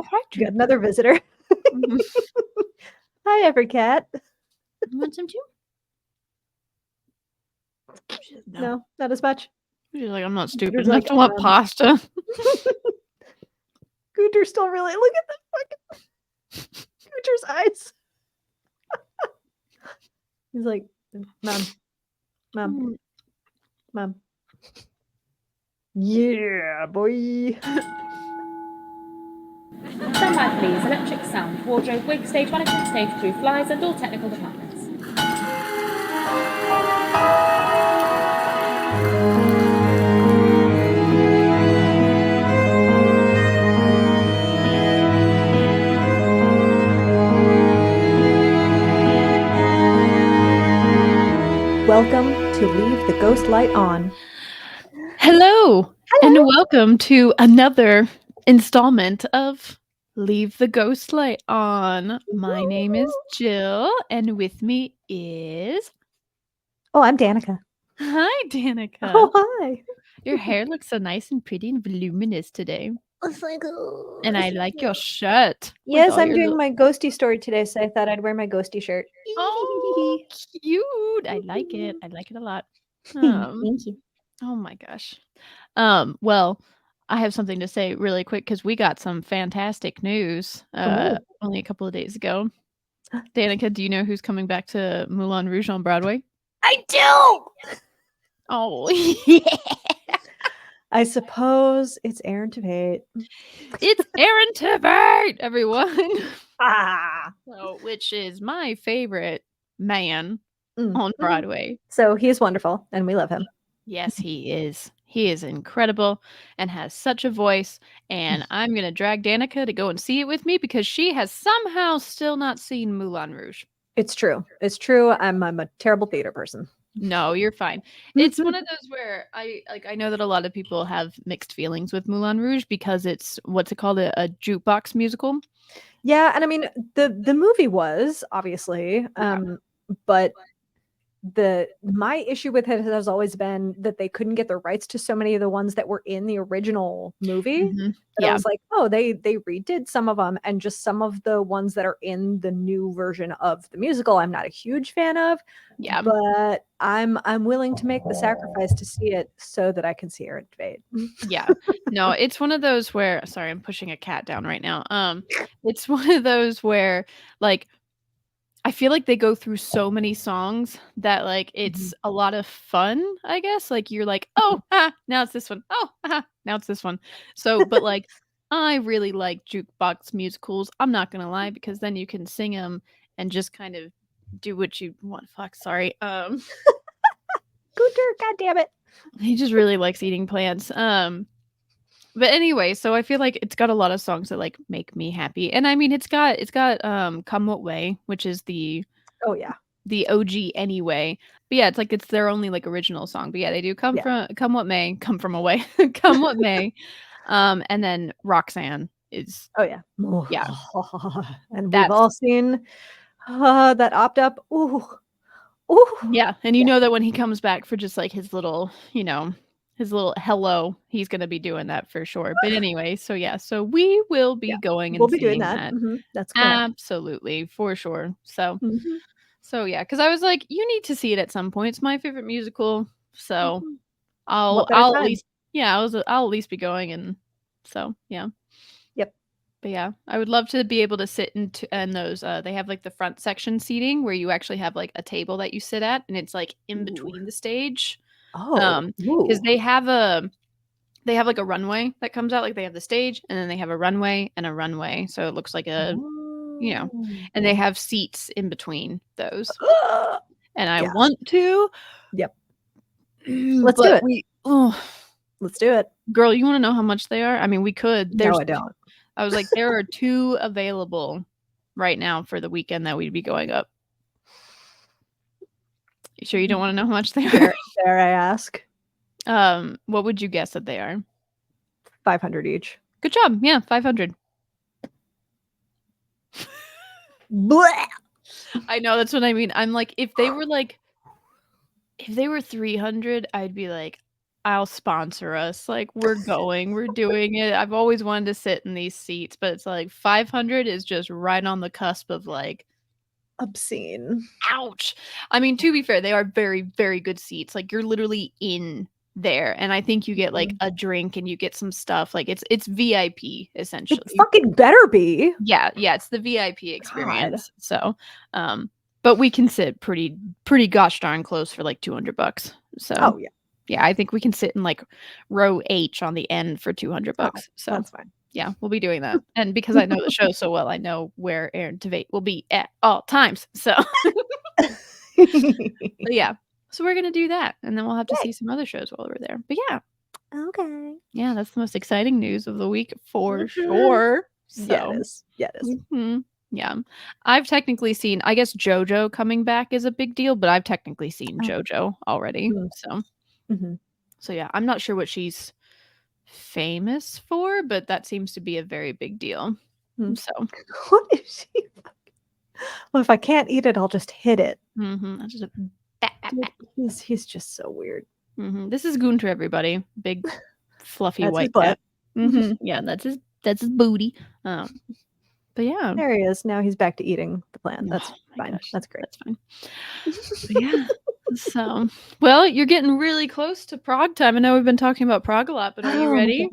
Oh, hi, We got another visitor. Hi, Evercat. You want some too? No, not as much. She's like, I'm not stupid Gooter's enough like, to want pasta. Gooter's still really, look at the fucking Gooter's eyes. He's like, Mom. Yeah, boy. Stand by, please. Electric sound, wardrobe, wig, stage management, stage crew, flyers, and all technical departments. Welcome to Leave the Ghost Light On. Hello, and welcome to another installment of Leave the Ghost Light On. My name is Jill, and with me is... Oh, I'm Danica. Hi, Danica. Oh, hi. Your hair looks so nice and pretty and voluminous today. It's like, and I like your shirt. Yes, I'm doing my ghosty story today, so I thought I'd wear my ghosty shirt. Oh, cute. I like it. I like it a lot. Thank you. Oh my gosh. Well, I have something to say really quick because we got some fantastic news only a couple of days ago. Danica, do you know who's coming back to Moulin Rouge on Broadway? I do! Oh, yeah. I suppose it's Aaron Tveit. It's Aaron Tveit, everyone. So, which is my favorite man on Broadway. So he is wonderful, and we love him. Yes, he is. He is incredible and has such a voice. And I'm going to drag Danica to go and see it with me because she has somehow still not seen Moulin Rouge. It's true. It's true. I'm a terrible theater person. No, you're fine. It's one of those where I know that a lot of people have mixed feelings with Moulin Rouge because it's what's it called, a jukebox musical. Yeah, and I mean the movie was obviously, but my issue with it has always been that they couldn't get the rights to so many of the ones that were in the original movie. Yeah, I was like, oh, they redid some of them, and just some of the ones that are in the new version of the musical, I'm not a huge fan of. Yeah, but I'm willing to make the sacrifice to see it so that I can see Aaron Tveit. Yeah, no, it's one of those where, sorry, I'm pushing a cat down right now. It's one of those where like I feel like they go through so many songs that like it's a lot of fun, I guess. Like you're like, oh, now it's this one. Oh, now it's this one. So, but like I really like jukebox musicals. I'm not gonna lie because then you can sing them and just kind of do what you want. Fuck, sorry. Gooter, god damn it. He just really likes eating plants. But anyway, so I feel like it's got a lot of songs that like make me happy. And I mean it's got Come What Way, which is the OG anyway. But yeah, it's their only like original song. But yeah, they do Come What May, Come From Away, Come What May. And then Roxanne is yeah. And That's we've all seen that opt up. Ooh. Yeah, and you know that when he comes back for just like his little, his little hello, he's going to be doing that for sure. But anyway, so yeah, so we will be going and we'll be seeing doing that. That's correct. Absolutely, for sure. So so yeah, because I was like, you need to see it at some point. It's my favorite musical, so I'll at least I'll at least be going, and so yeah. Yep. But yeah, I would love to be able to sit in those. They have like the front section seating where you actually have like a table that you sit at, and it's like in between the stage. Because they have like a runway that comes out. Like they have the stage, and then they have a runway and a runway, so it looks like a, and they have seats in between those. And I want to. Yep. Let's do it. Let's do it. Girl, you want to know how much they are? I mean, we could. No, I don't. I was like, there are 2 available right now for the weekend that we'd be going up. You sure you don't want to know how much they are? Dare I ask? What would you guess that they are? $500 each. Good job. Yeah, 500. I know, that's what I mean. I'm like, if they were 300, I'd be like, I'll sponsor us. Like, we're going, we're doing it. I've always wanted to sit in these seats, but it's like 500 is just right on the cusp of like, Obscene. ouch. I mean, to be fair, they are very, very good seats. Like, you're literally in there, and I think you get like a drink and you get some stuff. Like, it's VIP essentially. It fucking better be. Yeah, it's the VIP experience. So, but we can sit pretty gosh darn close for like $200. So, Oh yeah. Yeah, I think we can sit in like row H on the end for $200. So That's fine. yeah, we'll be doing that. And because I know the show so well, I know where Aaron Tveit will be at all times. So but yeah. So we're gonna do that. And then we'll have to see some other shows while we're there. But yeah. Okay. Yeah, that's the most exciting news of the week for Mhm. sure. Yeah, So it is. Yeah, it is. yeah. I've technically seen, I guess JoJo coming back is a big deal, but I've technically seen JoJo already. So so yeah, I'm not sure what she's famous for, but that seems to be a very big deal. So What is she? Well, if I can't eat it, I'll just hit it. that's just Dude, he's just so weird. This is Gunter, everybody. Big fluffy That's his white butt. cat. Yeah, that's his booty. But yeah. There he is. Now he's back to eating the plant. That's fine. Gosh, That's great. That's fine. But yeah. So, well, you're getting really close to Prague time. I know we've been talking about Prague a lot, but are you ready?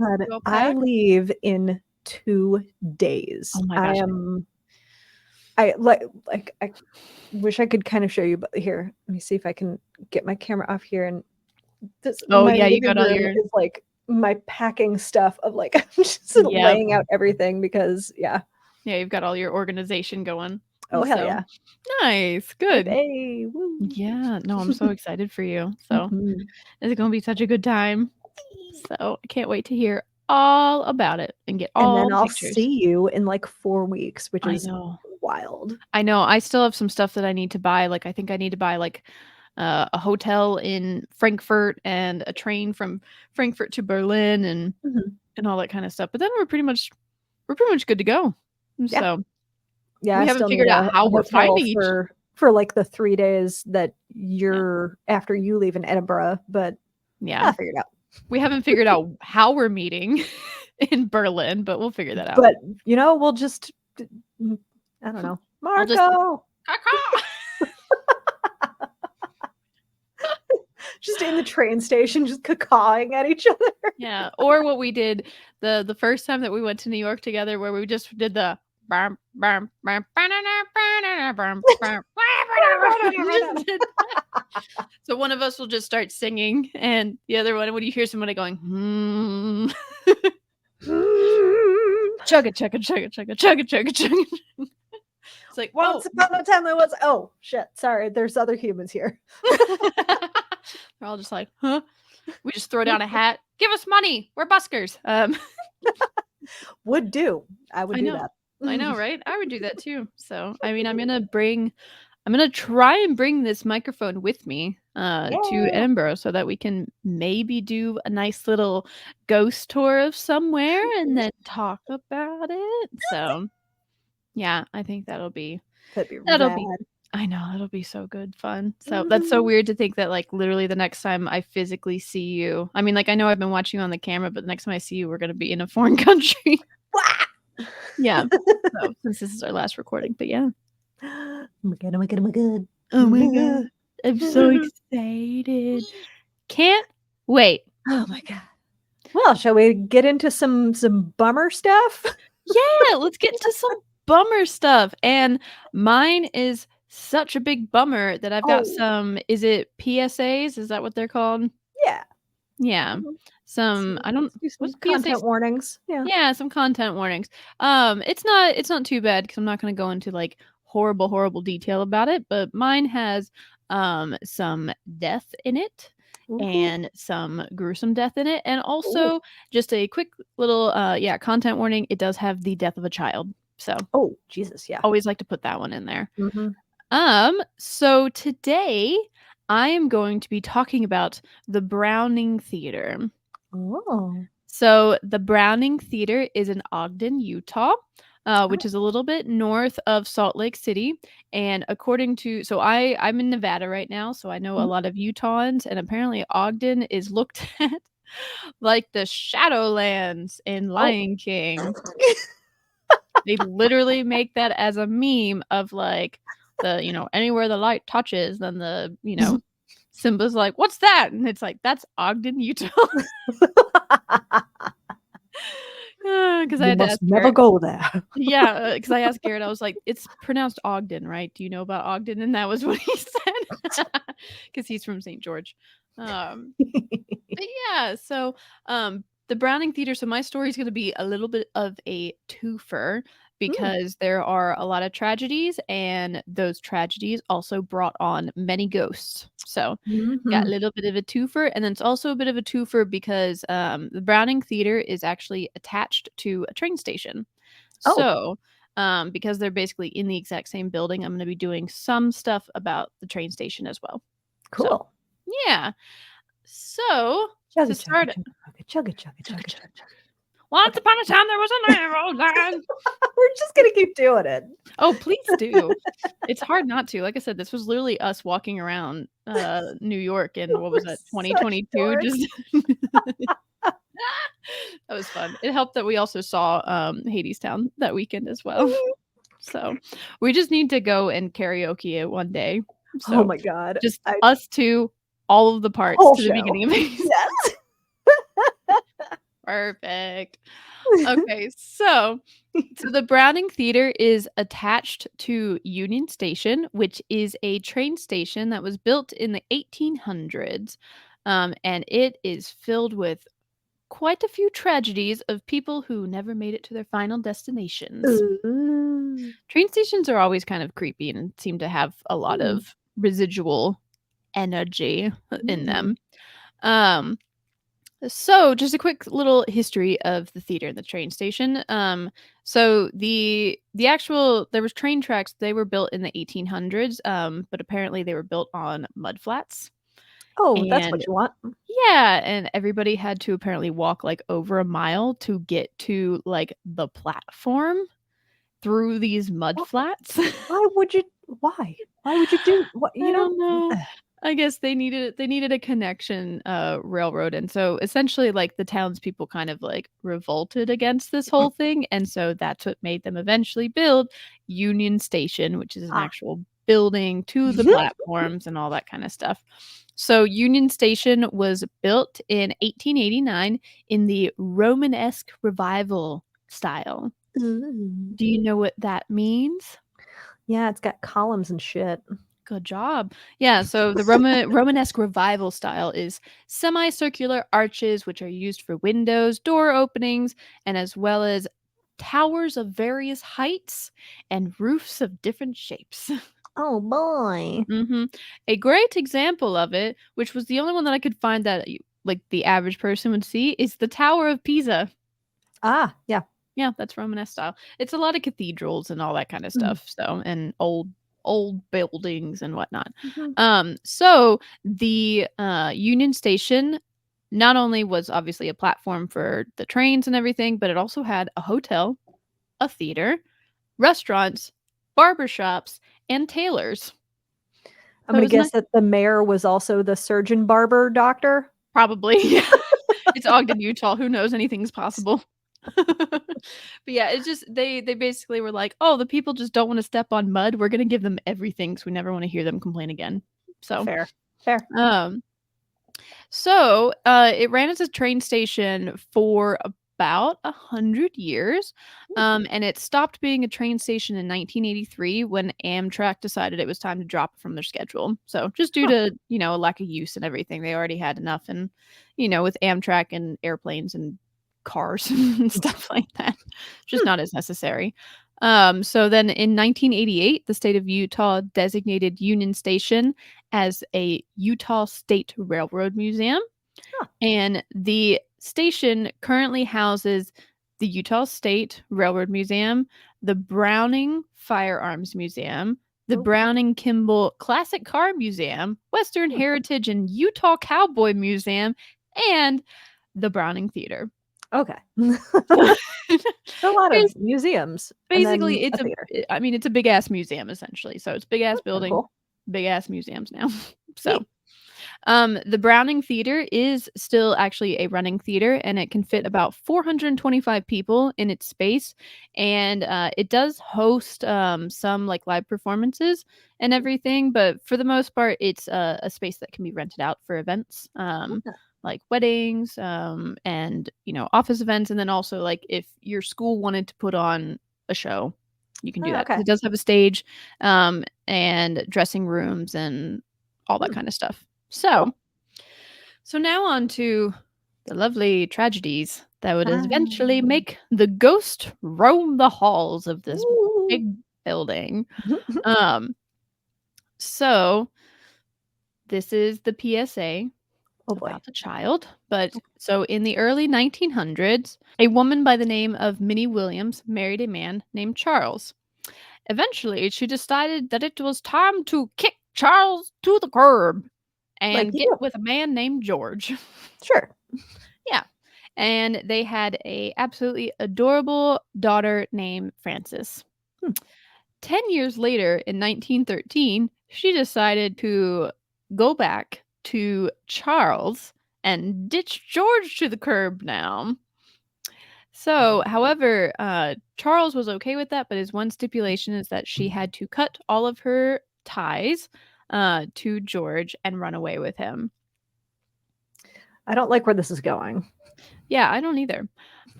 I leave in 2 days. Oh my gosh. I wish I could kind of show you, but here, let me see if I can get my camera off here. And this, my you got all living your room is like my packing stuff of like I'm just laying out everything because yeah, you've got all your organization going. Oh hell yeah. Nice. Good. Hey, woo. Yeah, no, I'm so excited for you. So it's gonna be such a good time. So I can't wait to hear all about it and get all And then I'll pictures. see you in like 4 weeks, which is wild. I know. I still have some stuff that I need to buy. Like I think I need to buy like a hotel in Frankfurt and a train from Frankfurt to Berlin and all that kind of stuff. But then we're pretty much good to go. So yeah, we haven't figured out how we're finding for like the 3 days that you're after you leave in Edinburgh, but I'll figure it out. We haven't figured out how we're meeting in Berlin, but we'll figure that out. But we'll just I don't know. Marco. Just in the train station, just cacawing at each other. Yeah. Or what we did the first time that we went to New York together, where we just did the so one of us will just start singing, and the other one, when you hear somebody going, chugga chugga chugga chugga chugga chugga chugga. It's like, once upon a time there was. Oh shit! Sorry, there's other humans here. They're all just like, huh? We just throw down a hat. Give us money. We're buskers. Would do. I would do that. I know, right? I would do that too. So, I mean, I'm gonna try and bring this microphone with me to Edinburgh so that we can maybe do a nice little ghost tour of somewhere and then talk about it. So, yeah, I think that'll be I know, it'll be so good fun. So that's so weird to think that like literally the next time I physically see you, I mean, like I know I've been watching you on the camera, but the next time I see you, we're gonna be in a foreign country. Yeah. So since this is our last recording, but yeah. Oh my god, oh my god, oh my god. Oh my god. I'm so excited. Can't wait. Oh my god. Well, shall we get into some bummer stuff? Yeah, let's get into some bummer stuff. And mine is such a big bummer that I've got some, is it PSAs? Is that what they're called? Yeah. Yeah. Some what's content warnings. Yeah, some content warnings. It's not too bad because I'm not gonna go into like horrible detail about it, but mine has some death in it. And some gruesome death in it, and also just a quick little content warning. It does have the death of a child. So Jesus, yeah. Always like to put that one in there. So today I am going to be talking about the Browning Theater. So the Browning Theater is in Ogden, Utah. which is a little bit north of Salt Lake City. And according to, so I'm in Nevada right now, so I know a lot of Utahns, and apparently Ogden is looked at like the Shadowlands in Lion King. They literally make that as a meme of like the, anywhere the light touches, then the, Simba's like, what's that? And it's like, that's Ogden, Utah. Because I had to ask never Garrett. go there. Yeah, because I asked Garrett, I was like, it's pronounced Ogden, right? Do you know about Ogden? And that was what he said. Because he's from St. George. But yeah, so the Browning Theater, so my story is going to be a little bit of a twofer because there are a lot of tragedies, and those tragedies also brought on many ghosts. So got a little bit of a twofer, and then it's also a bit of a twofer because the Browning Theater is actually attached to a train station. So because they're basically in the exact same building, I'm going to be doing some stuff about the train station as well. Cool. So, yeah. So to start, Chugga. once upon a time there was a railroad line. We're just gonna keep doing it. Oh, please do. It's hard not to. Like I said, this was literally us walking around New York in what was that, 2022? Just that was fun. It helped that we also saw Hadestown that weekend as well. So we just need to go and karaoke it one day. So oh my god. Just us two, all of the parts to the beginning of it. Yes. Perfect. Okay, so the Browning Theater is attached to Union Station, which is a train station that was built in the 1800s. And it is filled with quite a few tragedies of people who never made it to their final destinations. Train stations are always kind of creepy and seem to have a lot of residual energy in them. So just a quick little history of the theater and the train station. So the actual, there was train tracks, they were built in the 1800s, but apparently they were built on mud flats. Oh, that's what you want. Yeah, and everybody had to apparently walk like over a mile to get to like the platform through these mud flats. Why would you do what I don't know. I guess they needed a connection railroad, and so essentially like the townspeople kind of like revolted against this whole thing, and so that's what made them eventually build Union Station, which is an actual building to the platforms and all that kind of stuff. So Union Station was built in 1889 in the Romanesque Revival style. Do you know what that means? Yeah, it's got columns and shit. Good job. Yeah, so the Romanesque Revival style is semicircular arches which are used for windows, door openings, and as well as towers of various heights and roofs of different shapes. Oh boy. A great example of it, which was the only one that I could find that like the average person would see, is the Tower of Pisa. Ah, yeah. Yeah, that's Romanesque style. It's a lot of cathedrals and all that kind of stuff. So, and old buildings and whatnot. So the Union Station not only was obviously a platform for the trains and everything, but it also had a hotel, a theater, restaurants, barbershops, and tailors. I'm going to guess that the mayor was also the surgeon barber doctor. Probably. It's Ogden, Utah. Who knows? Anything's possible. But yeah, it's just they basically were like, oh, the people just don't want to step on mud. We're gonna give them everything, so we never want to hear them complain again. So fair. So it ran as a train station for about 100 years, and it stopped being a train station in 1983 when Amtrak decided it was time to drop it from their schedule. So just due to a lack of use and everything, they already had enough, and with Amtrak and airplanes and cars and stuff like that, just not as necessary. So then in 1988, the state of Utah designated Union Station as a Utah State Railroad Museum. And the station currently houses the Utah State Railroad Museum, the Browning Firearms Museum, the Browning Kimball Classic Car Museum, Western Heritage and Utah Cowboy Museum, and the Browning Theater. Okay. A lot of museums. And Basically, then a it's theater. it's a big ass museum essentially. So it's big ass That's kinda building, cool. big ass museums now. So Neat. the Browning Theater is still actually a running theater, and it can fit about 425 people in its space. And it does host some like live performances and everything, but for the most part, it's a space that can be rented out for events, Okay. like weddings, and office events, and then also like if your school wanted to put on a show, you can do Oh, that because okay. it does have a stage, and dressing rooms and all that kind of stuff. Cool. So now on to the lovely tragedies that would eventually Ah. make the ghost roam the halls of this Ooh. big building. Um, so this is the PSA Oh boy. about the child. But so in the early 1900s, a woman by the name of Minnie Williams married a man named Charles. Eventually, she decided that it was time to kick Charles to the curb Like and you get do. with a man named George. Sure. Yeah. And they had a absolutely adorable daughter named Frances. Hmm. 10 years later in 1913, she decided to go back to Charles and ditch George to the curb now. So, however, Charles was okay with that, but his one stipulation is that she had to cut all of her ties to George and run away with him. I don't like where this is going. Yeah, I don't either.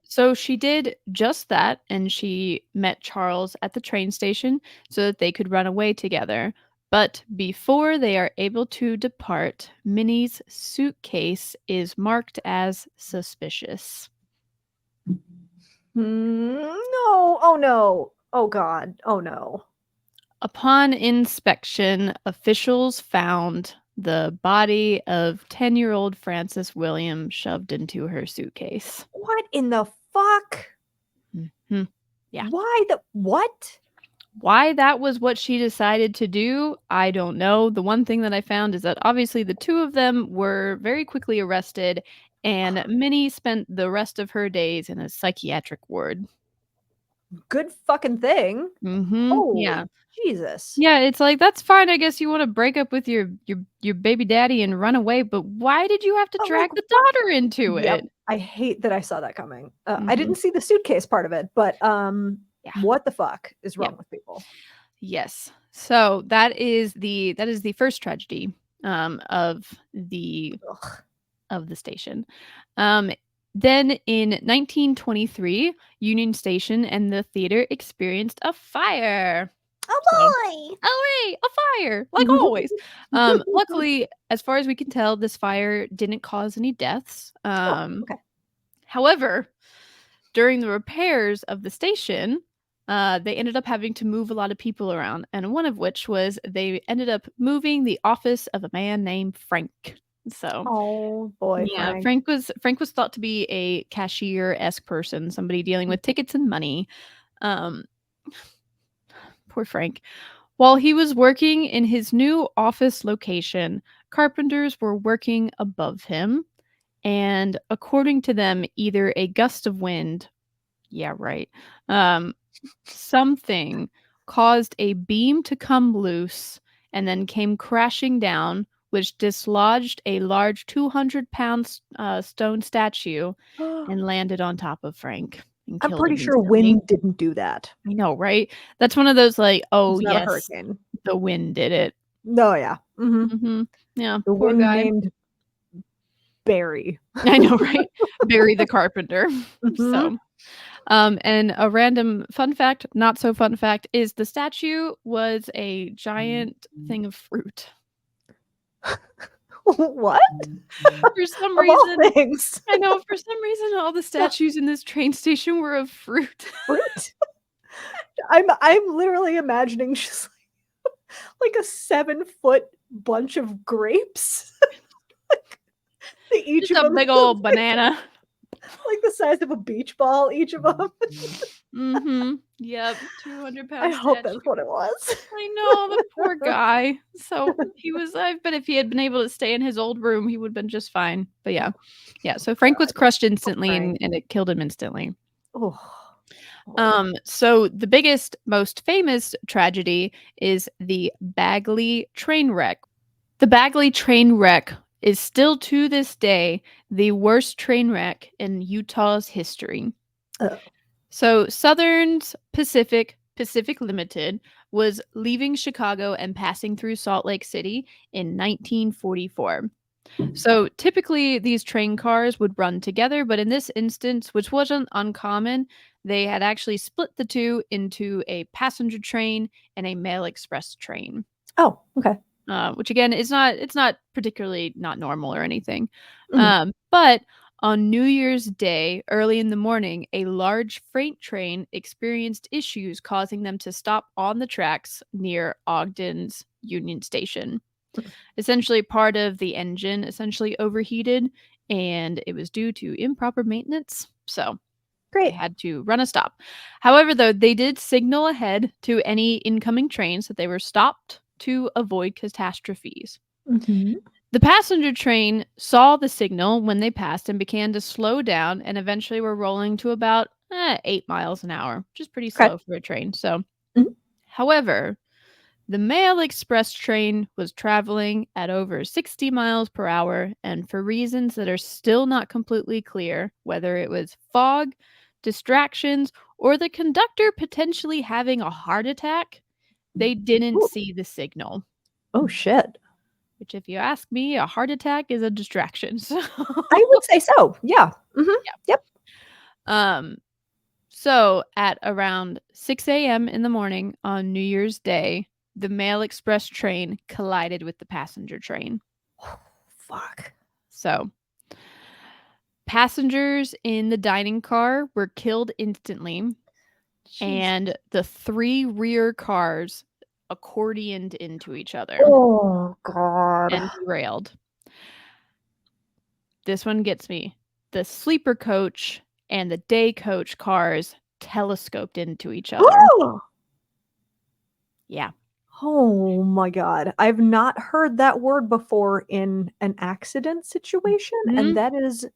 So she did just that, and she met Charles at the train station so that they could run away together. But before they are able to depart, Minnie's suitcase is marked as suspicious. No. Oh no. Oh god. Oh no. Upon inspection, officials found the body of 10-year-old Frances Williams shoved into her suitcase. What in the fuck? Mhm. Yeah. Why the what? Why that was what she decided to do, I don't know. The one thing that I found is that obviously the two of them were very quickly arrested, and Minnie spent the rest of her days in a psychiatric ward. Good fucking thing. Yeah. Holy Jesus. Yeah, it's like, that's fine, I guess you wanna break up with your baby daddy and run away, but why did you have to But like drag the what? daughter into Yep. it? I hate that I saw that coming. I Mhm. didn't see the suitcase part of it, but Yeah. what the fuck is Yep. wrong with people? Yes. So that is the first tragedy, of the Ugh. station. Um, then in 1923, Union Station and the theater experienced a fire. So, Oh hooray, a fire, like boy. always. Luckily, as far as we can tell, this fire didn't cause any deaths. Oh, okay. However, during the repairs of the station, they ended up having to move a lot of people around, and one of which was they ended up moving the office of a man named Frank. So, Oh boy, yeah, Frank. Frank was thought to be a cashier-esque person, somebody dealing with tickets and money. Um, poor Frank. While he was working in his new office location, carpenters were working above him, and according to them, either a gust of wind, yeah, right, um, something caused a beam to come loose and then came crashing down, which dislodged a large 200-pound stone statue and landed on top of Frank and I'm killed pretty him sure instantly. wind didn't do that. I know, right? That's one of those like, "Oh, It's not a yes, hurricane. the wind did it." No, yeah. Mhm. Yeah, The poor wind guy. named Barry. I know, right? Barry the carpenter. Mhm. So, and a random fun fact, not so fun fact, is the statue was a giant thing of fruit. What? For some Of all reason, things. I know, for some reason, all the statues in this train station were of fruit. Fruit? I'm literally imagining just like a 7-foot bunch of grapes. They each Just of a them big old banana. like the size of a beach ball, each of them. Yep, 200 I pound hope statue. that's what it was. I know, the poor guy. So I bet if he had been able to stay in his old room, he would have been just fine. But yeah. Yeah. So Frank was crushed instantly and it killed him instantly. Oh. So the biggest, most famous tragedy is the Bagley train wreck. The Bagley train wreck is still to this day the worst train wreck in Utah's history. Oh. So Southern's Pacific Limited was leaving Chicago and passing through Salt Lake City in 1944. So typically these train cars would run together, but in this instance, which wasn't uncommon, they had actually split the two into a passenger train and a mail express train. Oh, okay. Which again is it's not particularly not normal or anything. Mhm. But on New Year's Day, early in the morning, a large freight train experienced issues causing them to stop on the tracks near Ogden's Union Station. Essentially, part of the engine essentially overheated, and it was due to improper maintenance. So they Great. had to run a stop. However, though, they did signal ahead to any incoming trains that they were stopped to avoid catastrophes. Mhm. The passenger train saw the signal when they passed and began to slow down and eventually were rolling to about 8 miles an hour, which is pretty Okay. slow for a train. So, Mhm. however, the Mail Express train was traveling at over 60 miles per hour, and for reasons that are still not completely clear, whether it was fog, distractions, or the conductor potentially having a heart attack, they didn't Ooh. see the signal. Oh, shit. Which, if you ask me, a heart attack is a distraction. So, I would say so. Yeah. Mhm. Yep. So at around 6 a.m. in the morning on New Year's Day, the Mail Express train collided with the passenger train. Fuck. So passengers in the dining car were killed instantly, and the 3 rear cars accordioned into each other Oh, God. and derailed. This one gets me. The sleeper coach and the day coach cars telescoped into each other. Yeah. Oh my God. I've not heard that word before in an accident situation, and Mhm. that is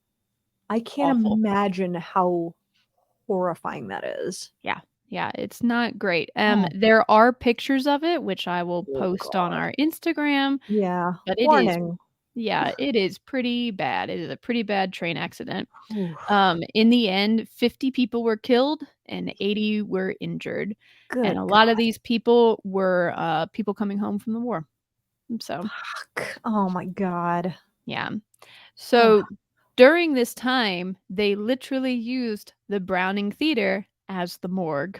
I can't Awful. imagine how horrifying that is. Yeah. Yeah, it's not great. Oh. There are pictures of it, which I will Oh, post on God. our Instagram, Yeah. but Warning. it is pretty bad. It is a pretty bad train accident. Oof. In the end, 50 people were killed and 80 were injured. And Good a God. lot of these people were people coming home from the war. So, Fuck. Oh my God. yeah. Ugh. So during this time, they literally used the Browning Theater as the morgue.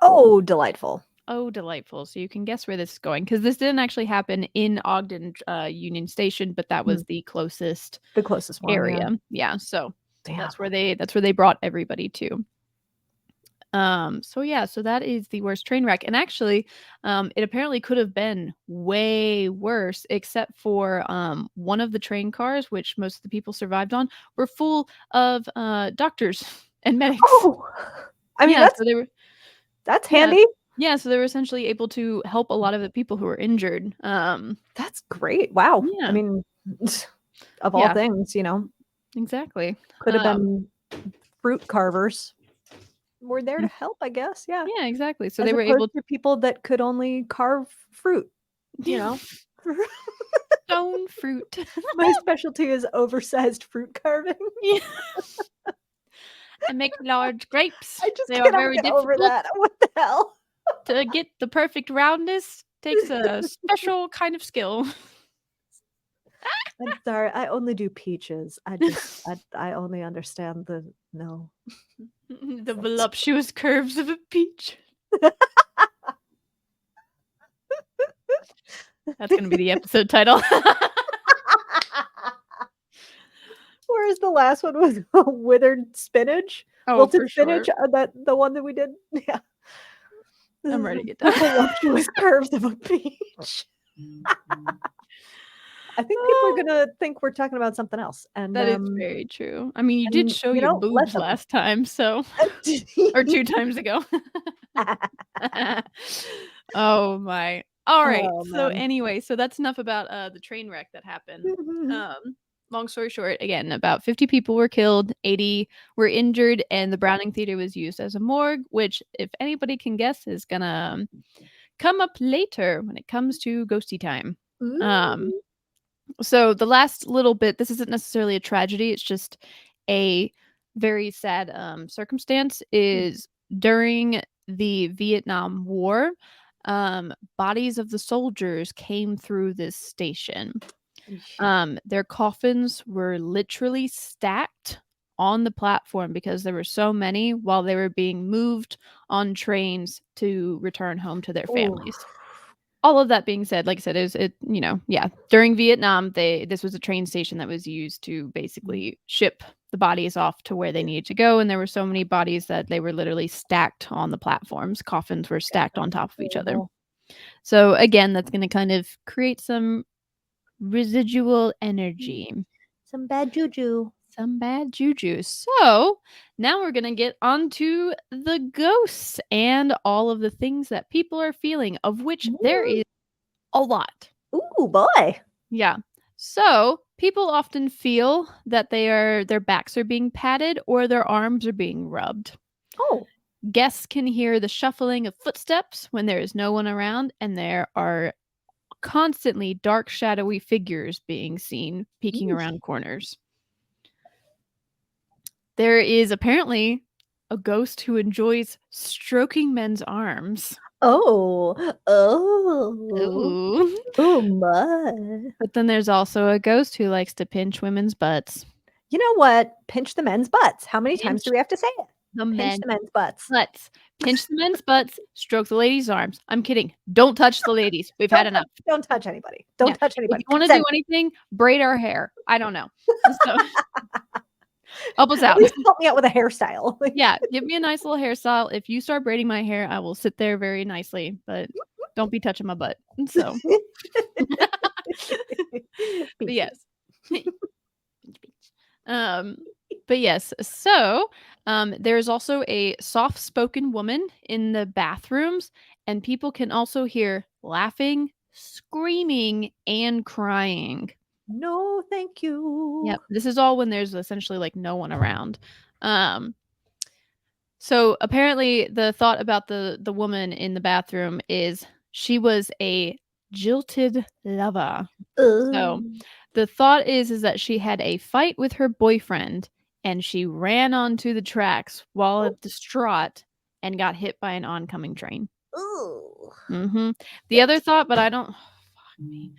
Oh, delightful. Oh, delightful. So you can guess where this is going, because this didn't actually happen in Ogden, Union Station, but that was the closest The closest one, yeah. area. Yeah, so Damn. that's where they brought everybody to. So yeah, so that is the worst train wreck. And actually, it apparently could have been way worse, except for one of the train cars, which most of the people survived on, were full of doctors and medics. Oh. I mean, Yeah, so they were that's yeah. handy. Yeah, so they were essentially able to help a lot of the people who were injured. That's great. Wow. I Yeah. mean, of all Yeah. things, you know, Exactly. could have been fruit carvers. We're there to help, I guess. Yeah. Yeah, exactly. So As they were opposed able to people that could only carve fruit, you know. stone fruit. My specialty is oversized fruit carving. Yeah. And make large grapes. I just They are cannot very get over difficult that. What the hell? to get the perfect roundness. Takes a special kind of skill. I'm sorry. I only do peaches. I only understand the no. The voluptuous curves of a peach. That's gonna be the episode title. Whereas the last one was withered spinach. Oh, Wilted for spinach. sure. That the one that we did. Yeah. This I'm is ready to get the done. voluptuous curves of a peach. I think people are gonna think we're talking about something else. And That is very true. I mean, you did show your let boobs them. last time, so or 2 times ago. Oh my. Alright, Oh, so man. anyway, so that's enough about, the train wreck that happened. Mhm. Long story short, again, about 50 people were killed, 80 were injured, and the Browning Theater was used as a morgue, which, if anybody can guess, is gonna come up later when it comes to ghosty time. Um, Ooh. so the last little bit, this isn't necessarily a tragedy, it's just a very sad, circumstance, is during the Vietnam War, bodies of the soldiers came through this station. Eesh. Their coffins were literally stacked on the platform because there were so many while they were being moved on trains to return home to their Ooh. families. All of that being said, like I said, during Vietnam, this was a train station that was used to basically ship the bodies off to where they needed to go, and there were so many bodies that they were literally stacked on the platforms. Coffins were stacked on top of each other. Horrible. So again, that's gonna kind of create some residual energy, Some bad juju. some bad juju. So now we're gonna get onto the ghosts and all of the things that people are feeling, of which there is a lot. Ooh, boy. Yeah. So people often feel that their backs are being patted or their arms are being rubbed. Oh. Guests can hear the shuffling of footsteps when there is no one around, and there are constantly dark, shadowy figures being seen peeking Eesh. around corners. There is apparently a ghost who enjoys stroking men's arms. Oh. Oh. Ooh. Oh, my. But then there's also a ghost who likes to pinch women's butts. You know what? Pinch the men's butts. How many times Pinch do we have to say it? the Pinch men's the men's butts. butts. Pinch the men's butts, stroke the ladies' arms. I'm kidding. Don't touch the ladies. We've had enough. Don't touch anybody. Don't Yeah. touch If anybody. you wanna do anything, braid our hair. I don't know. So help us At out. least help me out with a hairstyle. Yeah, give me a nice little hairstyle. If you start braiding my hair, I will sit there very nicely, but don't be touching my butt. So, but yes. Um, but yes, so, there's also a soft-spoken woman in the bathrooms, and people can also hear laughing, screaming, and crying. No, thank you. Yep, this is all when there's essentially, like, no one around. Um So apparently the thought about the woman in the bathroom is she was a jilted lover. So Ugh. the thought is that she had a fight with her boyfriend and she ran onto the tracks while distraught and got hit by an oncoming train. Ooh. Mhm. The other thought, but I don't fuck me.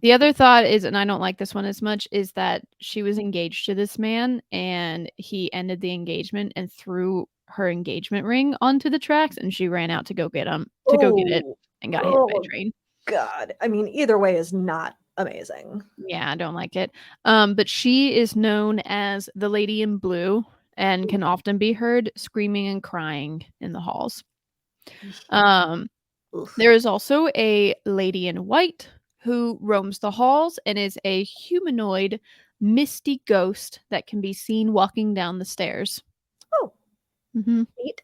The other thought is, and I don't like this one as much, is that she was engaged to this man and he ended the engagement and threw her engagement ring onto the tracks and she ran out to go get it Oh. and got hit by a Oh, train. God. I mean, either way is not amazing. Yeah, I don't like it. But she is known as the Lady in Blue and can often be heard screaming and crying in the halls. Um, Oof. there is also a Lady in White who roams the halls and is a humanoid, misty ghost that can be seen walking down the stairs. Oh, Mhm. neat.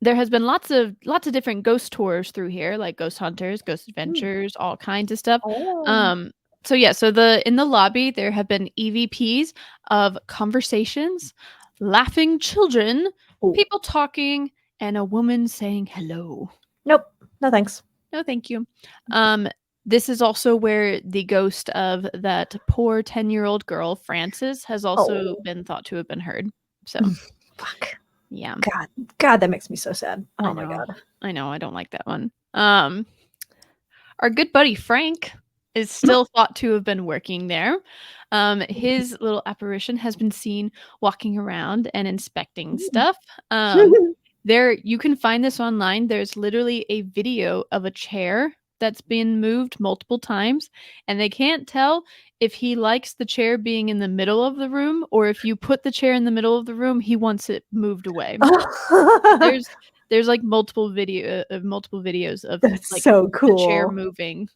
There has been lots of different ghost tours through here, like Ghost Hunters, Ghost Mm. Adventures, all kinds of stuff. Oh. So yeah, so in the lobby there have been EVPs of conversations, laughing children, Ooh. people talking, and a woman saying hello. Nope. No thanks. No, thank you. This is also where the ghost of that poor 10-year-old girl, Frances, has also Oh. been thought to have been heard. So, Fuck. yeah. God, that makes me so sad. I Oh my know. God. I know, I don't like that one. Our good buddy Frank is still thought to have been working there. His little apparition has been seen walking around and inspecting stuff. There you can find this online. There's literally a video of a chair that's been moved multiple times, and they can't tell if he likes the chair being in the middle of the room or if you put the chair in the middle of the room, he wants it moved away. There's there's like multiple videos of That's like so the chair cool. moving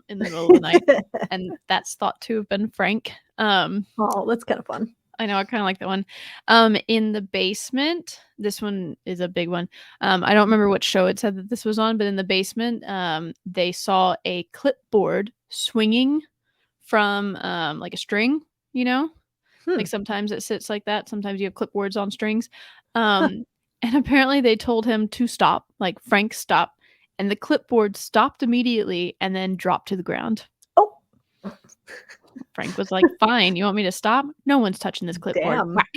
in the middle of the night, and that's thought to have been Frank. Oh, that's kind of fun. I know, I kind of like that one. In the basement, this one is a big one. I don't remember what show it said that this was on, but in the basement, they saw a clipboard swinging from like a string, you know? Like sometimes it sits like that. Sometimes you have clipboards on strings. And apparently they told him to stop, like Frank stop, and the clipboard stopped immediately and then dropped to the ground. Oh, Frank was like, "Fine, you want me to stop? No one's touching this clipboard." damn. Whack.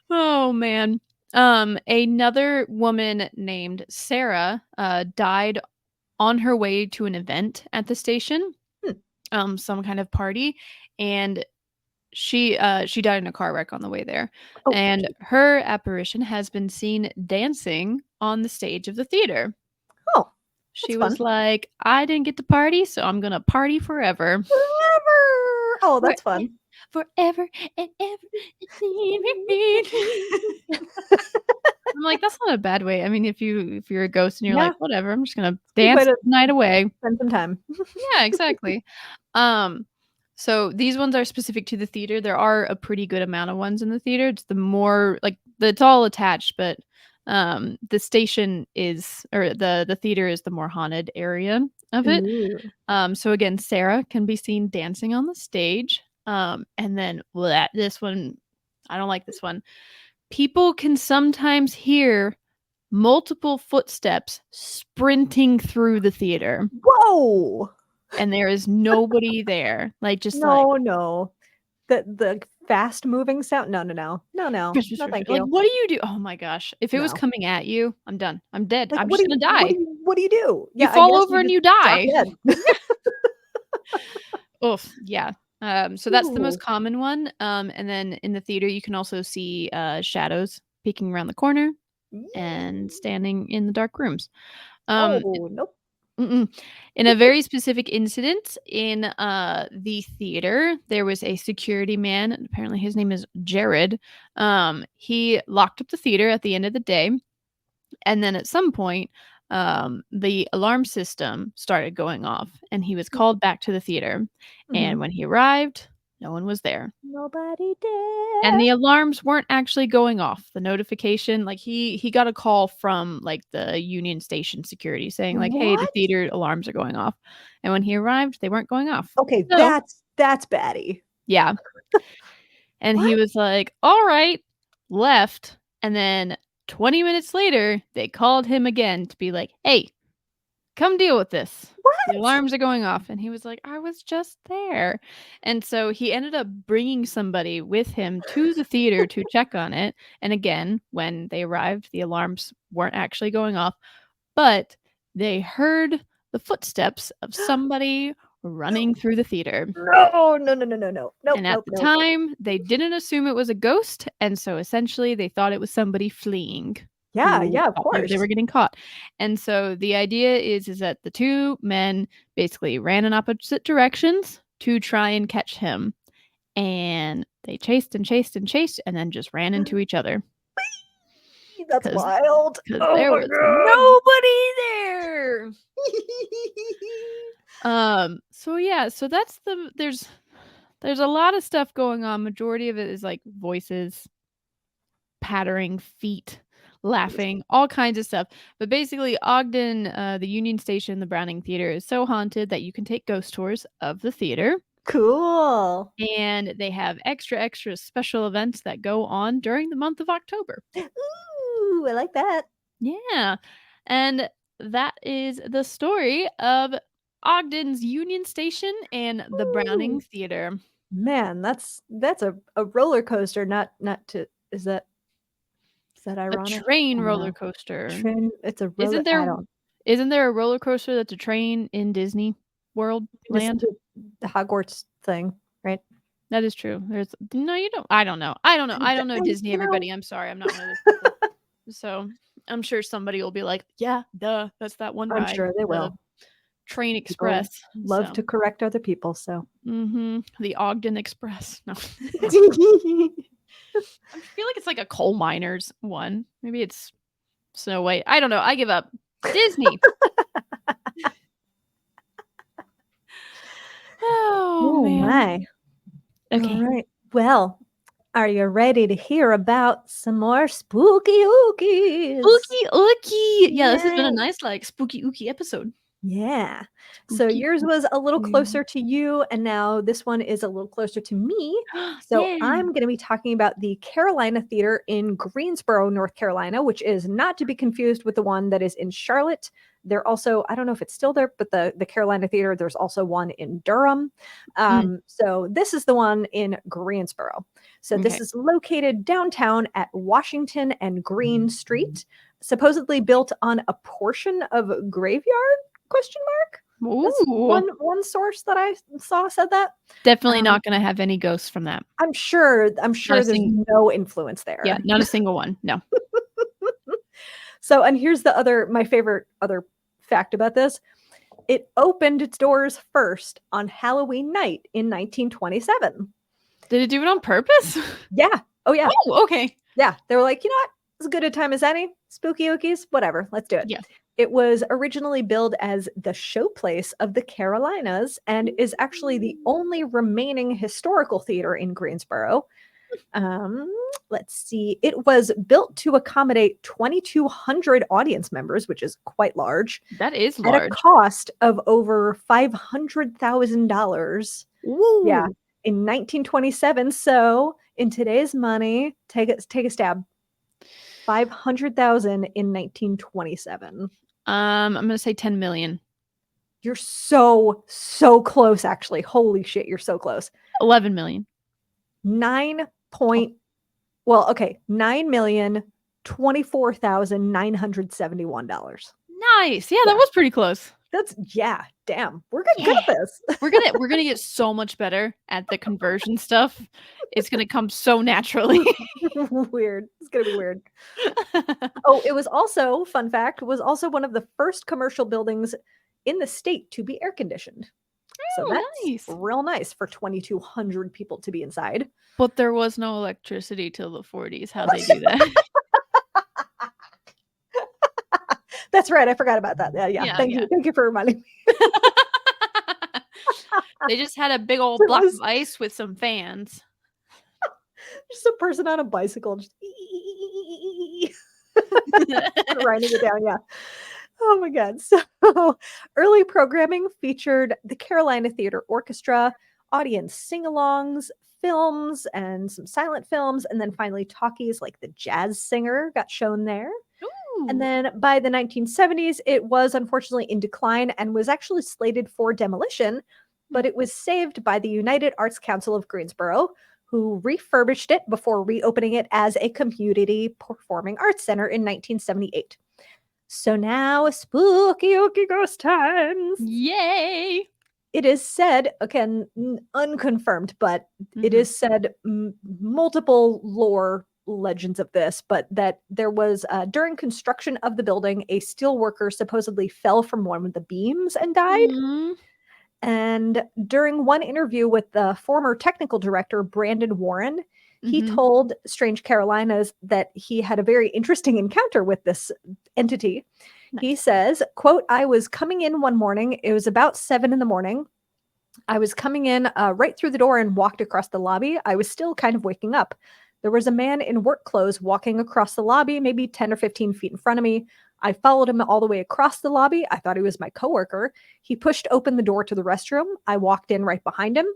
Oh man. Another woman named Sarah died on her way to an event at the station. Some kind of party, and she died in a car wreck on the way there. Oh, And her apparition has been seen dancing on the stage of the theater. Oh, She that's was fun. like, "I didn't get to party, so I'm gonna party forever." Forever. Oh, that's fun. Forever and ever. I'm like, that's not a bad way. I mean, if you're a ghost and you're Yeah. like, whatever, I'm just gonna Good dance way to the night away. spend some time. Yeah, exactly. So these ones are specific to the theater. There are a pretty good amount of ones in the theater. It's the more like it's all attached, but the station is, or the theater is the more haunted area of it. Ooh. So again, Sarah can be seen dancing on the stage. And then this one, I don't like this one. People can sometimes hear multiple footsteps sprinting through the theater, Whoa. and there is nobody there. Like just No. The fast moving sound. No. No, thank like you. what do you do? Oh my gosh. If it was No. coming at you, I'm done. I'm dead. Like, I'm just gonna die. what do you do? You Yeah, I fall guess over and just you drop die. dead. Oof, yeah. So that's the most Ooh. common one. And then in the theater you can also see shadows peeking around the corner and standing in the dark rooms. Um Oh, nope. Mm-mm. In a very specific incident in the theater, there was a security man. Apparently, his name is Jared. He locked up the theater at the end of the day, and then at some point, the alarm system started going off, and he was called back to the theater. And Mhm. when he arrived, no one was there. Nobody And did. the alarms weren't actually going off. The notification, like he got a call from like the Union Station security saying like, "Hey, the What? theater alarms are going off." And when he arrived, they weren't going off. Okay, So, that's baddie. yeah. And he What? was like, "All right," left. And then 20 minutes later, they called him again to be like, "Hey, come deal with this. The What? alarms are going off." And he was like, "I was just there." And so he ended up bringing somebody with him to the theater to check on it. And again, when they arrived, the alarms weren't actually going off, but they heard the footsteps of somebody running through the theater. No. Nope, And at nope, the nope. time, they didn't assume it was a ghost. And so essentially, they thought it was somebody fleeing Yeah, who yeah, of thought they course. were getting caught. And so the idea is that the two men basically ran in opposite directions to try and catch him. And they chased and chased and chased and then just ran into each other That's because wild. Oh there my was god. nobody there. So yeah, so that's there's a lot of stuff going on. Majority of it is like voices, pattering feet, laughing, all kinds of stuff. But basically, Ogden, the Union Station, the Browning Theater is so haunted that you can take ghost tours of the theater. Cool. And they have extra special events that go on during the month of October. Ooh, I like that. Yeah. And that is the story of Ogden's Union Station and the Browning Ooh. Theater. Man, that's a roller coaster, not to is that A ironic? train I don't roller know. coaster. Train, it's a roller Isn't there I don't isn't there a roller coaster that's a train in Disney World just land? the Hogwarts thing, right? That is true. There's no, you don't. I don't know. I don't know Disney, You know, everybody. I'm sorry. I'm not one of those people. So I'm sure somebody will be like, "Yeah, duh, that's that one I'm ride, sure they the will. Train People Express." love So, to correct other people, so. the Ogden Express. No. I feel like it's like a coal miners one. Maybe it's Snow White. I don't know. I give up. Disney. Oh, man. my. Okay. All right. Well, are you ready to hear about some more spooky ookies? Spooky ooky. Yeah, this has been a Yay. nice, like, spooky ooky episode. Yeah. So Spooky yours was a little ooky. closer to you, and now this one is a little closer to me. So Yeah. I'm going to be talking about the Carolina Theater in Greensboro, North Carolina, which is not to be confused with the one that is in Charlotte. They're also, I don't know if it's still there, but the Carolina Theater, there's also one in Durham. So this is the one in Greensboro. So this Okay. is located downtown at Washington and Green Street, supposedly built on a portion of a graveyard? Question mark? That's Ooh. one source that I saw said that. Definitely not gonna have any ghosts from that. I'm sure a there's no influence there. Yeah, not a single one. No. So, and here's my favorite other fact about this. It opened its doors first on Halloween night in 1927. Did it do it on purpose? Yeah. Oh yeah. Oh, okay. Yeah. They were like, you know what? It's as good a time as any. Spooky ookies, whatever. Let's do it. Yeah. It was originally billed as the showplace of the Carolinas and is actually the only remaining historical theater in Greensboro. Let's see. It was built to accommodate 2,200 audience members, which is quite large. That is At a large. cost of over $500,000. Ooh. Yeah, in 1927. So in today's money, take a stab. 500,000 in 1927. I'm gonna say 10 million. You're so close, actually. Holy shit, you're so close. 11 million. 9,024,971. Nice. Yeah, that was pretty close. Damn. We're getting good at this. We're gonna get so much better at the conversion stuff. It's gonna come so naturally. Weird. It's gonna be weird. Oh, it was also, fun fact, was also one of the first commercial buildings in the state to be air conditioned. So Oh, that's nice. real nice for 2,200 people to be inside. But there was no electricity till the 40s. How'd they do that? That's right. I forgot about that. Yeah. Thank you. Thank you for reminding me. They just had a big old block of ice with some fans. Just a person on a bicycle just riding it down. Yeah. Oh my God. So early programming featured the Carolina Theater Orchestra, audience sing-alongs, films, and some silent films. And then finally talkies like The Jazz Singer got shown there. And then by the 1970s, it was unfortunately in decline and was actually slated for demolition, but it was saved by the United Arts Council of Greensboro, who refurbished it before reopening it as a community performing arts center in 1978. So now, spooky ooky ghost times. Yay! It is said, again, unconfirmed, but it is said multiple lore legends of this, but that there was, during construction of the building, a steel worker supposedly fell from one of the beams and died. And during one interview with the former technical director, Brandon Warren, he told Strange Carolinas that he had a very interesting encounter with this entity. Nice. He says, quote, "I was coming in one morning. It was about 7 a.m. I was coming in right through the door and walked across the lobby. I was still kind of waking up. There was a man in work clothes walking across the lobby, maybe 10 or 15 feet in front of me. I followed him all the way across the lobby. I thought he was my coworker. He pushed open the door to the restroom. I walked in right behind him,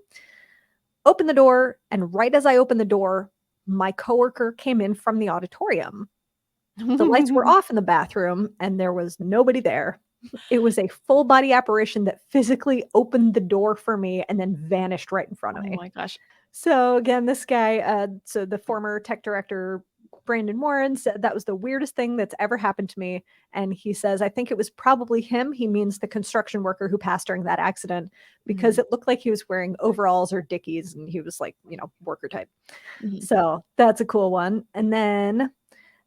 opened the door, and right as I opened the door, my coworker came in from the auditorium. The lights were off in the bathroom, and there was nobody there. It was a full body apparition that physically opened the door for me and then vanished right in front of me." Oh my gosh. So again, this guy, so the former tech director, Brandon Warren, said that was the weirdest thing that's ever happened to me. And he says, I think it was probably him. He means the construction worker who passed during that accident, because it looked like he was wearing overalls or Dickies and he was like, worker type. So that's a cool one. And then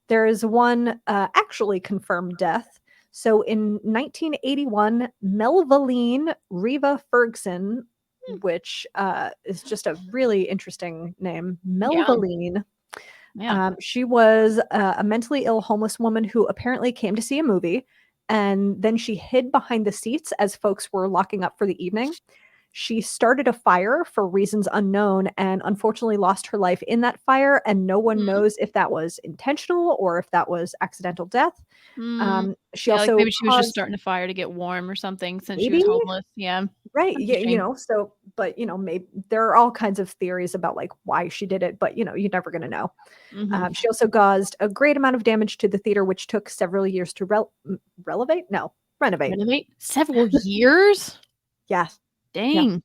there is one actually confirmed death. So in 1981, Melvaline Reva Ferguson, which is just a really interesting name, Melvaline, Yeah. She was a mentally ill homeless woman who apparently came to see a movie, and then she hid behind the seats as folks were locking up for the evening. She started a fire for reasons unknown and unfortunately lost her life in that fire, and no one Mhm. knows if that was intentional or if that was accidental death. Mm. She Yeah, like, also maybe she was just caused starting a fire to get warm or something since she maybe? was homeless. Yeah. Right, That's a yeah, shame. so but, maybe there are all kinds of theories about, like, why she did it, but, you're never gonna know. Mhm. She also caused a great amount of damage to the theater, which took several years to relevate? No, renovate. Renovate? Several years? Yes, yeah. Dang.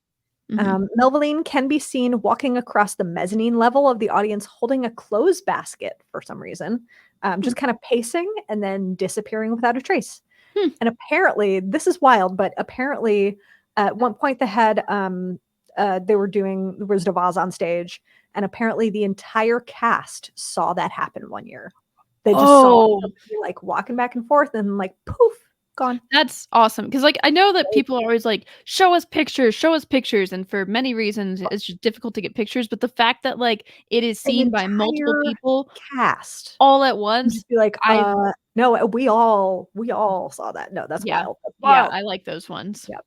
Mhm. Melvaline can be seen walking across the mezzanine level of the audience holding a clothes basket for some reason, Hmm. just kind of pacing and then disappearing without a trace. Hmm. And apparently, this is wild, but apparently, at one point they were doing the Wizard of Oz on stage, and apparently the entire cast saw that happen one year. They just saw Oh, somebody, like, walking back and forth and, like, poof, gone. that's awesome. Because like, I know that people are always like, show us pictures," and for many reasons, it's just difficult to get pictures, but the fact that, like, it is An seen by multiple entire people cast. all at And once, just be like, I no, we all saw that. No, that's yeah. wild. That's Yeah, wild." I like those ones. Yep.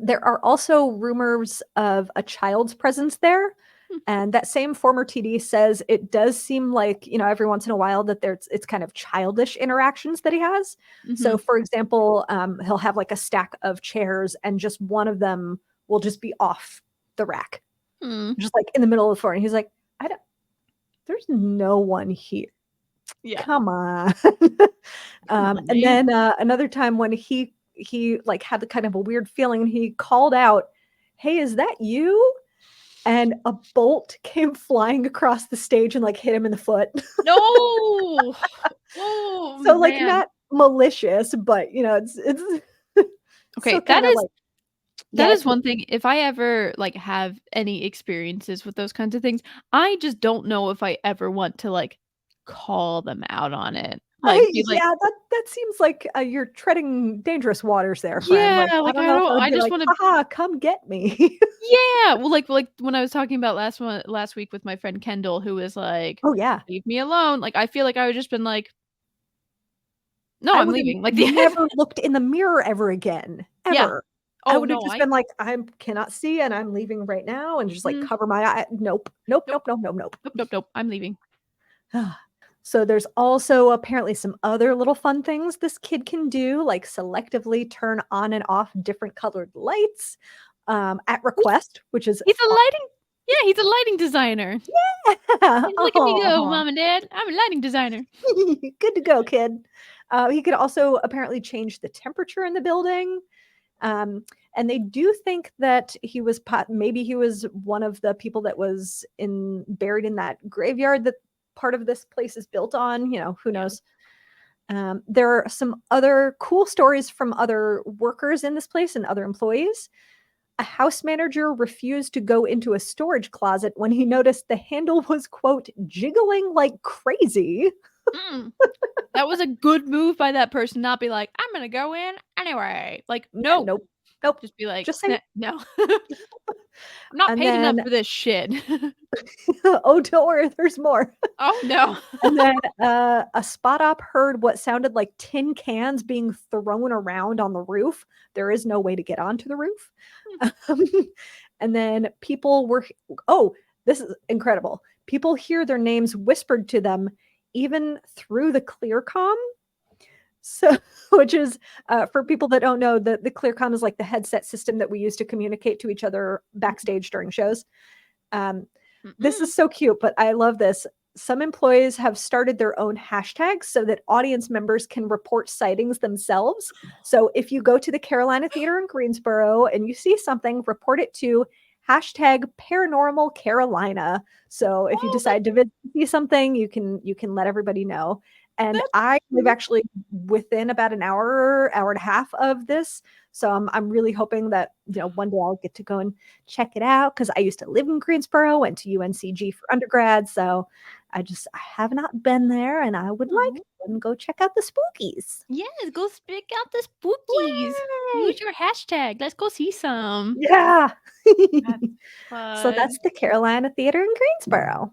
There are also rumors of a child's presence there, Hmm. and that same former TD says it does seem like, every once in a while that it's kind of childish interactions that he has. So, Mhm. for example, he'll have, like, a stack of chairs, and just one of them will just be off the rack, Hmm. just, like, in the middle of the floor, and he's like, "I don't there's no one here. Yeah. Come on." Come on, And man. then, another time when he, like, had the kind of a weird feeling, and he called out, "Hey, is that you?" And a bolt came flying across the stage and, like, hit him in the foot. No! Oh, So, like, man. not malicious, but, it's Okay, still kinda like, that yeah, is one thing, if I ever, like, have any experiences with those kinds of things, I just don't know if I ever want to, like, call them out on it. Like, be like, yeah, that seems like, you're treading dangerous waters there, friend. "Yeah, Like, I like, don't know if I would I be just like, wanna." "Haha, come get me." Yeah, well, like when I was talking about last week with my friend Kendall, who was like, Oh, yeah. "Leave me alone." Like, I feel like I would just been like, "No, I I'm would've leaving." Like, the never looked in the mirror ever again, Yeah. ever. I Oh, would've no, just I been like, "I cannot see, and I'm leaving right now," and just, like, mm, cover my eye nope. Nope, nope, nope, nope, nope, nope. nope, nope, nope, I'm leaving. So there's also apparently some other little fun things this kid can do, like selectively turn on and off different colored lights, at He's request, which is he's a lighting Yeah, he's a lighting designer. yeah. He's, "Look at me go, Aw. mom and dad. I'm a lighting designer." Good to go, kid. He could also apparently change the temperature in the building. Um, and they do think that maybe he was one of the people that was buried in that graveyard that part of this place is built on. Who Yeah. knows? There are some other cool stories from other workers in this place and other employees. A house manager refused to go into a storage closet when he noticed the handle was, quote, jiggling like crazy. Mm. That was a good move by that person, not be like, "I'm gonna go in anyway." Like, Yeah, no. nope. Nope. Just be like, Just saying. No. I'm not And paid enough then, for this shit." oh, don't worry, there's more. Oh, no. And then, a spot op heard what sounded like tin cans being thrown around on the roof. There is no way to get onto the roof. Um, and then oh, this is incredible. People hear their names whispered to them even through the clear comm. So, which is, for people that don't know, the clear comm is like the headset system that we use to communicate to each other backstage during shows. Um, this Mm-mm. is so cute, but I love this. Some employees have started their own hashtags so that audience members can report sightings themselves. So if you go to the Carolina Theater in Greensboro and you see something, report it to hashtag paranormal Carolina. So if you Oh, decide to see something, you can let everybody know. And that's I live cute. actually within about an hour and a half of this. So I'm really hoping that, one day I'll get to go and check it out because I used to live in Greensboro, went to UNCG for undergrad. So I have not been there, and I would like Aw. to go check out the spookies. Yes, go speak out the spookies. Use Yay! your hashtag. Let's go see some. Yeah. That's So fun. that's the Carolina Theater in Greensboro.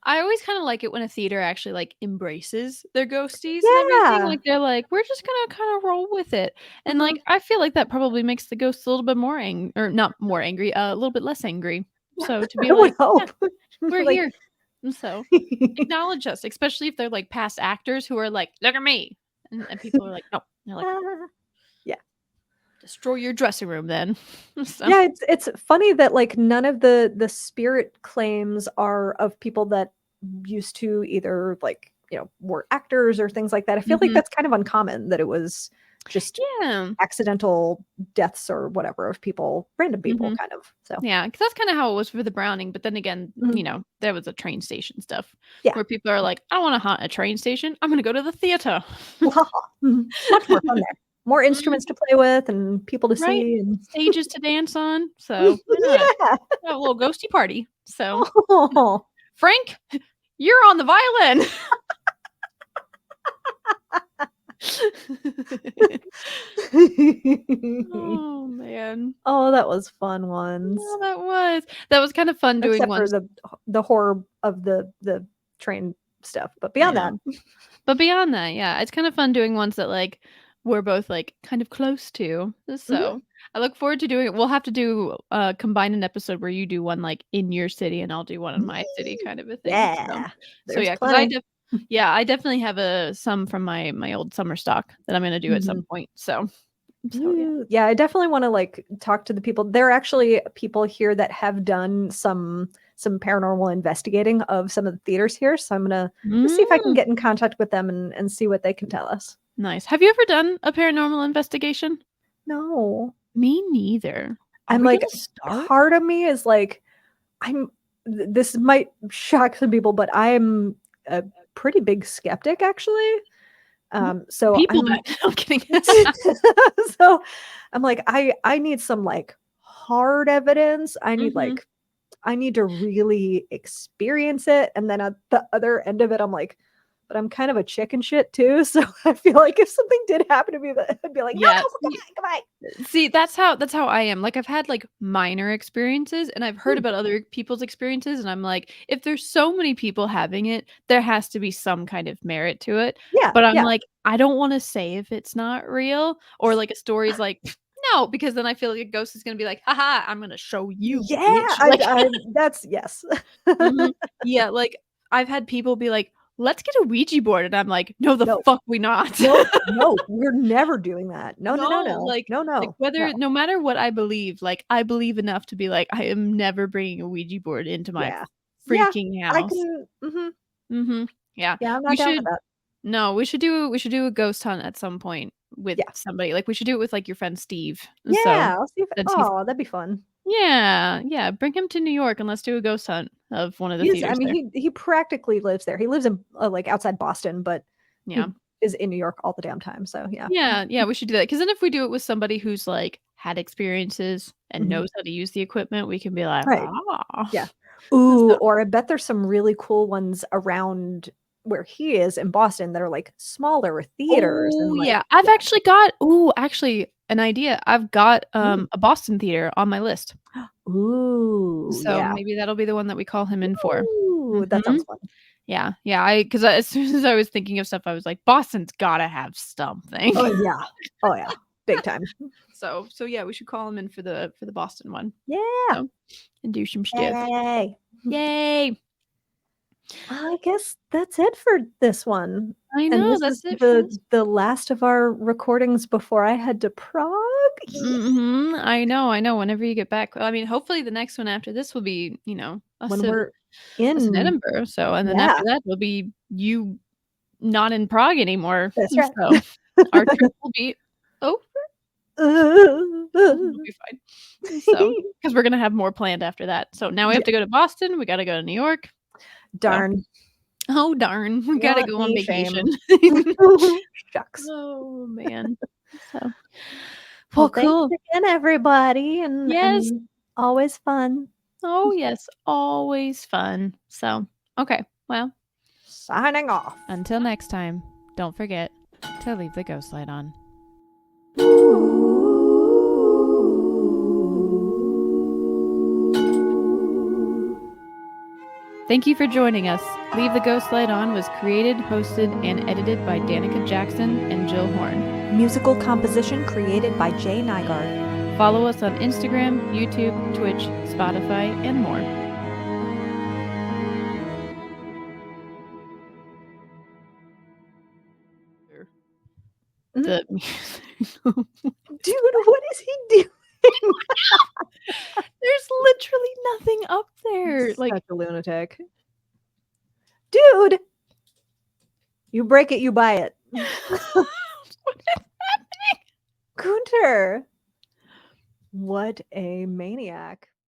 I always kind of like it when a theater actually like embraces their ghosties and everything. Yeah. Like they're like, we're just gonna kind of roll with it, and Mhm. like I feel like that probably makes the ghosts a little bit more or not more angry, a little bit less angry. So to be I would like, yeah, hope. we're Like here, and so acknowledge us, especially if they're like past actors who are like, look at me, and people are like, no, they're like, yeah. destroy your dressing room then. So Yeah, it's funny that like none of the spirit claims are of people that used to either like, were actors or things like that. I feel like mhm. that's kind of uncommon that it was just Yeah. accidental deaths or whatever of people, random people Mhm. kind of. So, Yeah, because that's kinda how it was for the Browning, but then again, mhm. there was a train station stuff Yeah. where people are like, "I wanna haunt a train station, I'm gonna go to the theater." Mhm. Much more fun there. More Mhm, instruments to play with and people to right? see and Stages to dance on, so why not? yeah. Have a little ghosty party, so Oh. Frank, you're on the violin. Oh, man. Oh, that was fun ones. Oh, that was kinda fun doing Except for ones. the horror of the train stuff, but I beyond that know. But beyond that, yeah, it's kind of fun doing ones that, like, we're both, like, kind of close to, mhm. so I look forward to doing it. We'll have to do, combine an episode where you do one, like, in your city and I'll do one in my city Yee. kind of a thing, so Yeah. so, There's yeah, because plenty. I definitely have, some from my old summer stock that I'm gonna do at some Mhm. point, so, yeah. Ooh, yeah, I definitely wanna, like, talk to the people. There are actually people here that have done some paranormal investigating of some of the theaters here, so I'm gonna see if I can Mm, get in contact with them and see what they can tell us. nice. Have you ever done a paranormal investigation? No. Me neither. Are I'm we like gonna start? part of me is like, I'm this might shock some people, but I'm a pretty big skeptic actually. Mm, So people I'm back I'm kidding. so I'm like, I need some like hard evidence. Mhm. I need to really experience it. And then at the other end of it, I'm like, but I'm kind of a chicken shit too. So I feel like if something did happen to me, that I'd be like, no, Yeah, no, goodbye, goodbye. see, that's how I am. Like, I've had, like, minor experiences, and I've heard Hmm. about other people's experiences, and I'm like, if there's so many people having it, there has to be some kind of merit to it, Yeah, but I'm yeah. like, I don't wanna say if it's not real or, like, a story's like, "No," because then I feel like a ghost is gonna be like, "Ha I'm gonna show you, Yeah, bitch." Like that's yes. mhm. Yeah, like, I've had people be like, "Let's get a Ouija board," and I'm like, "No, the No, fuck we not." no, no, we're never doing that. No, no, no, No, no, no, like, no, whether no. no matter what I believe, like, I believe enough to be like, I am never bringing a Ouija board into my Yeah. Yeah, freaking I house. can mhm. Mhm. Yeah. Yeah, I'm We not down for should that. no, we should do a ghost hunt at some point with Yeah. somebody, like, we should do it with, like, your friend Steve, so Yeah, I'll see if since he's oh, that'd be fun. yeah, yeah, bring him to New York and let's do a ghost hunt of one of the I theaters mean, there. he practically lives there. He lives in, like, outside Boston, but Yeah. he is in New York all the damn time, so yeah. Yeah, yeah, we should do that. Because then if we do it with somebody who's, like, had experiences and Mhm. knows how to use the equipment, we can be like, Right. "Ah." Yeah. Ooh, So or I bet there's some really cool ones around where he is in Boston that are, like, smaller theaters oh, and, like yeah. I've yeah. actually got actually, an idea. I've got, Mm. a Boston theater on my list. Ooh, So yeah. maybe that'll be the one that we call him in for. Ooh, that Mhm. sounds fun. Yeah, yeah, because as soon as I was thinking of stuff, I was like, "Boston's gotta have something." Oh, yeah. Oh, yeah. Big time. So, yeah, we should call him in for the Boston one. Yeah. So, and do some stuff. Yay. Yay! I guess that's it for this one. I And know, this is that's it for this. the last of our recordings before I head to Prague. Mhm. I know, whenever you get back. I mean, hopefully the next one after this will be, When we're us in in Edinburgh, so and then yeah, after that, will be you not in Prague anymore, that's right. so our trip will be over. We'll be fine. So, because 'cause we're gonna have more planned after that. So now we have Yeah. to go to Boston, we gotta go to New York. So Darn. oh, darn, we gotta Not go on me vacation. shame. Shucks. Oh, man. So Well, well, thanks cool. again, everybody, Yes. and always fun. Oh, yes, always fun. So, okay, well, Signing off. until next time, don't forget to leave the ghost light on. Thank you for joining us. Leave the Ghost Light On was created, hosted, and edited by Danica Jackson and Jill Horn. Musical composition created by Jay Nygaard. Follow us on Instagram, YouTube, Twitch, Spotify, and more. The music. Dude, what is he doing? There's literally nothing up there. Such a lunatic. Dude! You break it, you buy it. What is happening? Gunter! What a maniac.